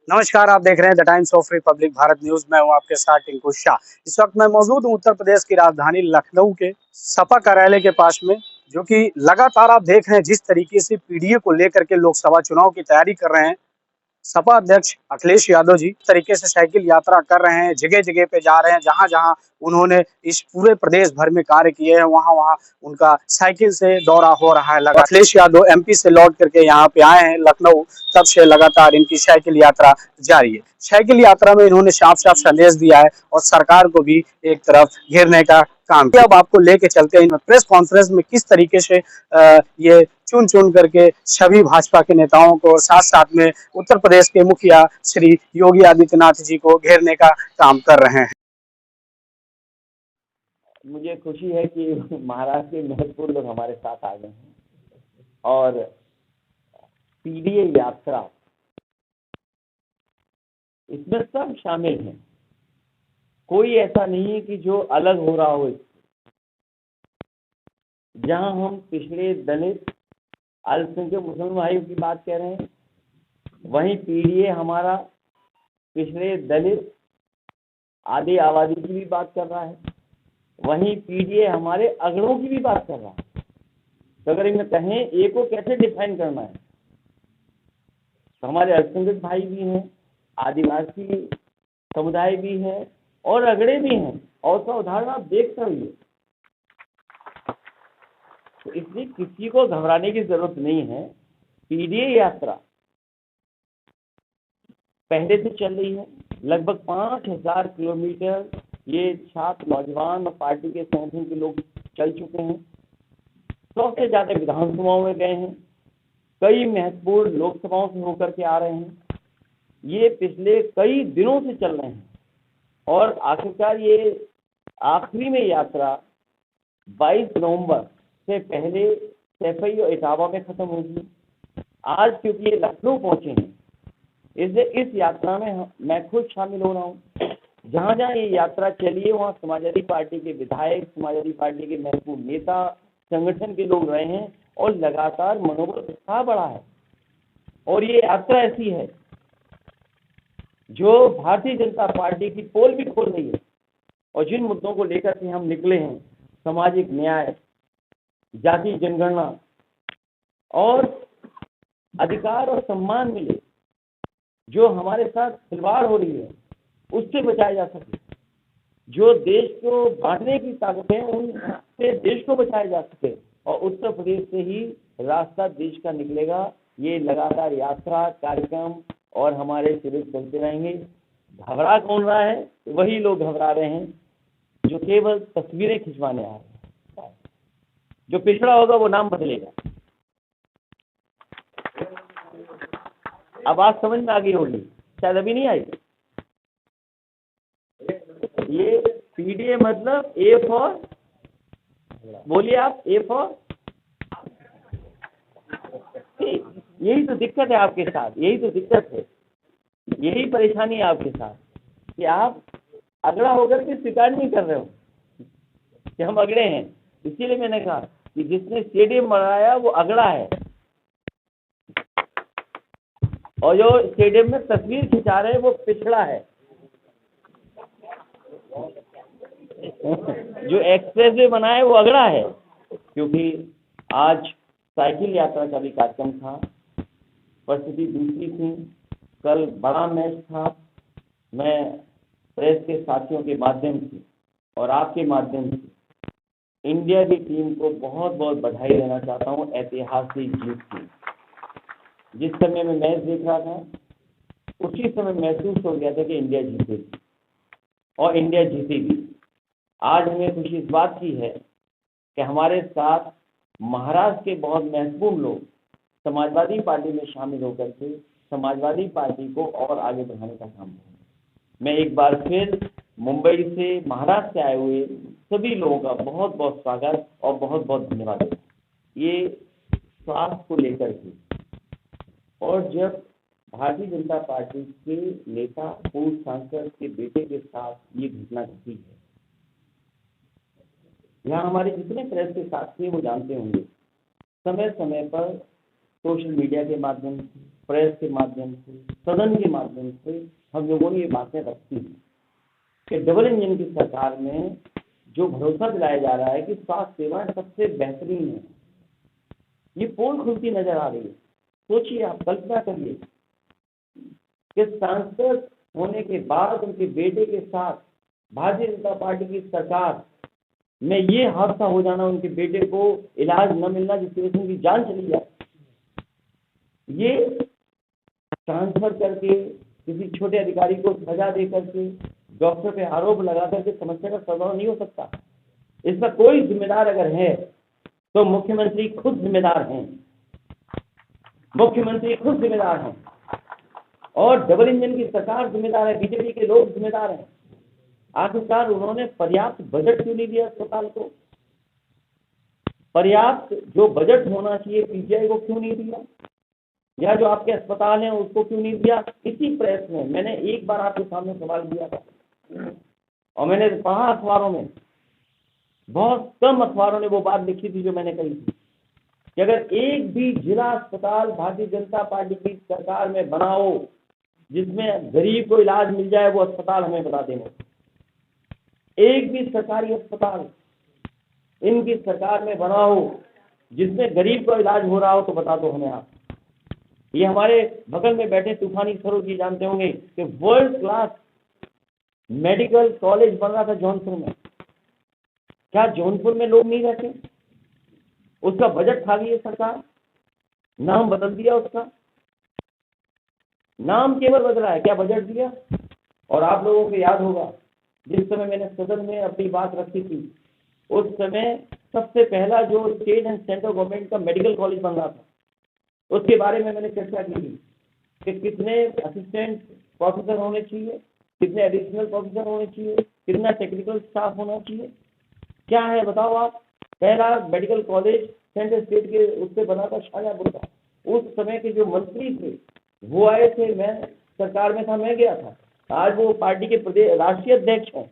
नमस्कार, आप देख रहे हैं the times of Republic Bharat news. मैं हूं आपके साथ टिंकू शाह। इस वक्त मैं मौजूद हूं उत्तर प्रदेश की राजधानी लखनऊ के सपा कार्यालय के पास में, जो कि लगातार आप देख रहे हैं जिस तरीके से पीडीए को लेकर के लोकसभा चुनाव की तैयारी कर रहे हैं। सपा अध्यक्ष अखिलेश यादव जी इस तरीके से साइकिल यात्रा कर रहे हैं, जगह जगह पे जा रहे हैं, जहां जहां उन्होंने इस पूरे प्रदेश भर में कार्य किए हैं, वहां वहां उनका साइकिल से दौरा हो रहा है। लगातार अखिलेश यादव एमपी से लौट करके यहाँ पे आए हैं लखनऊ, तब से लगातार इनकी साइकिल यात्रा जारी है। साइकिल यात्रा में इन्होंने साफ साफ संदेश दिया है और सरकार को भी एक तरफ घेरने का काम किया। अब आपको लेके चलते हैं प्रेस कॉन्फ्रेंस में किस तरीके से ये चुन चुन करके सभी भाजपा के नेताओं को और साथ साथ में उत्तर प्रदेश के मुखिया श्री योगी आदित्यनाथ जी को घेरने का काम कर रहे हैं। मुझे खुशी है कि महाराष्ट्र के महत्वपूर्ण लोग हमारे साथ आ गए हैं और पीडीए यात्रा इसमें सब शामिल हैं। कोई ऐसा नहीं है कि जो अलग हो रहा हो। जहां हम पिछड़े दलित अल्पसंख्यक मुसलमान भाइयों की बात कह रहे हैं, वहीं पीडीए हमारा पिछड़े दलित आदि आबादी की भी बात कर रहा है, वहीं पीडीए हमारे अगड़ों की भी बात कर रहा है। तो अगर इनमें कहें ए को कैसे डिफाइन करना है, तो हमारे अल्पसंख्यक भाई भी हैं, आदिवासी समुदाय भी है और अगड़े भी हैं। और उसका उदाहरण आप देख सकते। तो इसलिए किसी को घबराने की जरूरत नहीं है। पीडीए यात्रा पहले से चल रही है, लगभग 5,000 किलोमीटर ये छात्र, नौजवान और पार्टी के संगठन के लोग चल चुके हैं। 100 से ज्यादा विधानसभाओं में गए हैं, कई महत्वपूर्ण लोकसभाओं से होकर के आ रहे हैं। ये पिछले कई दिनों से चल रहे हैं और आखिरकार ये आखिरी में यात्रा 22 नवंबर से पहले सैफई और इटावा में खत्म होगी। आज क्योंकि ये लखनऊ पहुंचे हैं, इसलिए इस यात्रा में मैं खुद शामिल हो रहा हूँ। जहाँ जहाँ ये यात्रा चली है, वहाँ समाजवादी पार्टी के विधायक, समाजवादी पार्टी के महत्वपूर्ण नेता, संगठन के लोग रहे हैं और लगातार मनोबल उत्साह बढ़ा है। और ये यात्रा ऐसी है जो भारतीय जनता पार्टी की पोल भी खोल रही है। और जिन मुद्दों को लेकर के हम निकले हैं, सामाजिक न्याय, जाति जनगणना और अधिकार और सम्मान मिले, जो हमारे साथ खिलवाड़ हो रही है उससे बचाया जा सके, जो देश को बांटने की ताकत है उनसे देश को बचाया जा सके, और उत्तर प्रदेश से ही रास्ता देश का निकलेगा। ये लगातार यात्रा, कार्यक्रम और हमारे शिविर चलते रहेंगे। घबरा कौन रहा है? वही लोग घबरा रहे हैं जो केवल तस्वीरें खिंचवाने आ रहे हैं। जो पिछड़ा होगा वो नाम बदलेगा। अब बात समझ में आ गई होगी, शायद अभी नहीं आई। ये पीडीए मतलब ए फॉर, बोलिए आप, ए फॉर। यही तो दिक्कत है आपके साथ, यही तो दिक्कत है, यही परेशानी है आपके साथ कि आप अगड़ा होकर के स्वीकार नहीं कर रहे हो कि हम अगड़े हैं। इसीलिए मैंने कहा कि जिसने स्टेडियम बनाया वो अगड़ा है, और जो स्टेडियम में तस्वीर खिंचा रहे हैं वो पिछड़ा है। जो एक्सप्रेस वे बना है वो अगड़ा है। क्योंकि आज साइकिल यात्रा का भी कार्यक्रम था, परिस्थिति दूसरी थी, कल बड़ा मैच था। मैं प्रेस के साथियों के माध्यम से और आपके माध्यम से इंडिया की टीम को बहुत बहुत बधाई देना चाहता हूँ ऐतिहासिक जीत की। जिस समय मैं मैच देख रहा था, उसी समय महसूस हो गया था कि इंडिया जीतेगी और इंडिया जीतेगी। आज हमें खुशी इस बात की है कि हमारे साथ महाराष्ट्र के बहुत महत्वपूर्ण लोग समाजवादी पार्टी में शामिल होकर के समाजवादी पार्टी को और आगे बढ़ाने का काम करें। मैं एक बार फिर मुंबई से, महाराष्ट्र से आए हुए सभी लोगों का बहुत बहुत स्वागत और बहुत बहुत धन्यवाद देता हूं। ये स्वास्थ्य को लेकर के, और जब भारतीय जनता पार्टी के नेता, पूर्व सांसद के बेटे के साथ ये घटना घटी है, यहाँ हमारे जितने प्रेस के साथी हैं वो जानते होंगे, समय समय पर सोशल मीडिया के माध्यम से, प्रेस के माध्यम से, सदन के माध्यम से हम लोगों ने ये बातें रखी कि डबल इंजन की सरकार में जो भरोसा दिलाया जा रहा है कि स्वास्थ्य सेवाएं सबसे बेहतरीन है, ये पोल खुलती नजर आ रही है। सोचिए, आप कल्पना करिए कि सांसद होने के बाद उनके बेटे के साथ भारतीय जनता पार्टी की सरकार में ये हादसा हो जाना, उनके बेटे को इलाज न मिलना, जिसकी वजह से उनकी जान चली जाए, ये ट्रांसफर करके किसी छोटे अधिकारी को सजा दे करके डॉक्टर पे आरोप लगा करके समस्या का समाधान नहीं हो सकता। इसका कोई जिम्मेदार अगर है तो मुख्यमंत्री खुद जिम्मेदार हैं, मुख्यमंत्री खुद जिम्मेदार हैं और डबल इंजन की सरकार जिम्मेदार है, बीजेपी के लोग जिम्मेदार हैं। आखिरकार उन्होंने पर्याप्त बजट क्यों नहीं दिया अस्पताल को? पर्याप्त जो बजट होना चाहिए पीजीआई को क्यों नहीं दिया, या जो आपके अस्पताल हैं उसको क्यों नहीं दिया? इसी प्रेस में मैंने एक बार आपके सामने सवाल दिया था और मैंने पढ़ा अखबारों में, बहुत कम अखबारों ने वो बात लिखी थी जो मैंने कही थी कि अगर एक भी जिला अस्पताल भारतीय जनता पार्टी की सरकार में बनाओ जिसमें गरीब को इलाज मिल जाए, वो अस्पताल हमें बता देना। एक भी सरकारी अस्पताल इनकी सरकार में बनाओ जिसमें गरीब को इलाज हो रहा हो तो बता दो हमें आप। ये हमारे बगल में बैठे तूफानी सरोज जी जानते होंगे कि वर्ल्ड क्लास मेडिकल कॉलेज बन रहा था जौनपुर में। क्या जौनपुर में लोग नहीं रहते? उसका बजट खा गई सरकार, नाम बदल दिया, उसका नाम केवल बदला है, क्या बजट दिया? और आप लोगों को याद होगा जिस समय मैंने सदन में अपनी बात रखी थी, उस समय सबसे पहला जो स्टेट एंड सेंट्रल गवर्नमेंट का मेडिकल कॉलेज बन रहा था, उसके बारे में मैंने चर्चा की थी कि कितने असिस्टेंट प्रोफेसर होने चाहिए, कितने एडिशनल प्रोफेसर होने चाहिए, कितना टेक्निकल स्टाफ होना चाहिए। क्या है बताओ आप? पहला मेडिकल कॉलेज सेंट्रल स्टेट के उससे बना था शाहजहाँपुर का। उस समय के जो मंत्री थे वो आए थे, मैं सरकार में था, मैं गया था। आज वो पार्टी के प्रदेश राष्ट्रीय अध्यक्ष हैं।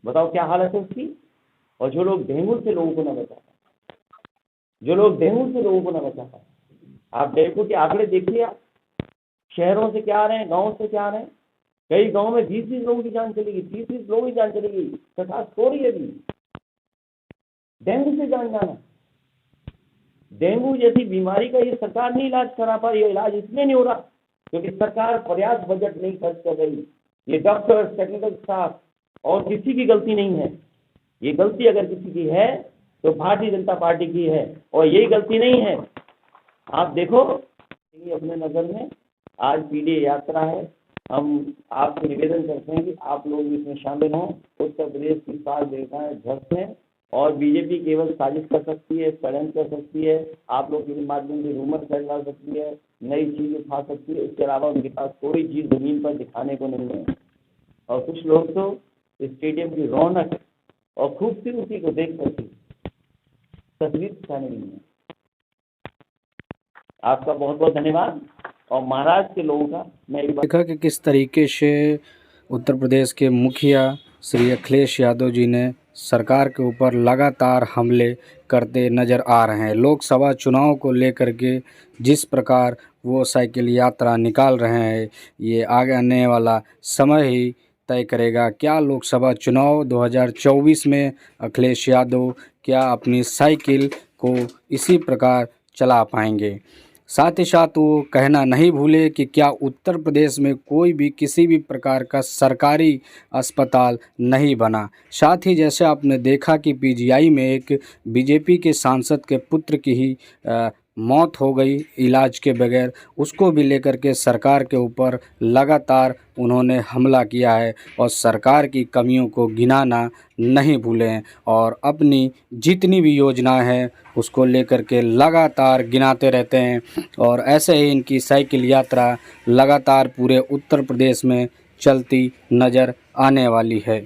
बताओ क्या हालत है उसकी। और जो लोग डेंगू से लोगों को न बचा पाए, जो लोग डेंगू से लोगों को न बचा पाए, आप डेंगू के आंकड़े देखिए, आप शहरों से क्या आ रहे हैं, गाँव से क्या आ रहे हैं। कई गाँव में 20-20 लोगों की जान चली गई, 30-30 लोगों की जान चली गई। सरकार सो रही है अभी डेंगू से जान जाना। डेंगू जैसी बीमारी का ये सरकार नहीं इलाज करा पा रही है। इलाज इसलिए नहीं हो रहा क्योंकि सरकार पर्याप्त बजट नहीं खर्च कर रही। ये डॉक्टर्स, टेक्निकल स्टाफ और किसी की गलती नहीं है। ये गलती अगर किसी की है तो भारतीय जनता पार्टी की है, और यही गलती नहीं है। आप देखो अपने नगर में आज पीडी यात्रा है, हम आपसे निवेदन करते हैं कि आप लोग इसमें शामिल हों। उत्तर प्रदेश की सारी रेखाएं ध्वस्त हैं और बीजेपी केवल साजिश कर सकती है, षड्यंत्र कर सकती है, आप लोग के माध्यम से रूमर फैला सकती है, नई चीज उठा सकती है। इसके अलावा उनके पास कोई चीज जमीन पर दिखाने को नहीं है। और कुछ लोग तो स्टेडियम की रौनक और खूबसूरती को देख करके तस्वीर दिखाने नहीं है। आपका बहुत बहुत धन्यवाद। और महाराष्ट्र के लोगों का मैं देखा कि किस तरीके से उत्तर प्रदेश के मुखिया श्री अखिलेश यादव जी ने सरकार के ऊपर लगातार हमले करते नज़र आ रहे हैं। लोकसभा चुनाव को लेकर के जिस प्रकार वो साइकिल यात्रा निकाल रहे हैं, ये आगे आने वाला समय ही तय करेगा। क्या लोकसभा चुनाव 2024 में अखिलेश यादव क्या अपनी साइकिल को इसी प्रकार चला पाएंगे? साथ ही साथ वो कहना नहीं भूले कि क्या उत्तर प्रदेश में कोई भी किसी भी प्रकार का सरकारी अस्पताल नहीं बना। साथ ही जैसे आपने देखा कि पीजीआई में एक बीजेपी के सांसद के पुत्र की ही मौत हो गई इलाज के बगैर, उसको भी लेकर के सरकार के ऊपर लगातार उन्होंने हमला किया है और सरकार की कमियों को गिनाना नहीं भूले हैं और अपनी जितनी भी योजनाएं हैं उसको लेकर के लगातार गिनाते रहते हैं। और ऐसे ही इनकी साइकिल यात्रा लगातार पूरे उत्तर प्रदेश में चलती नज़र आने वाली है।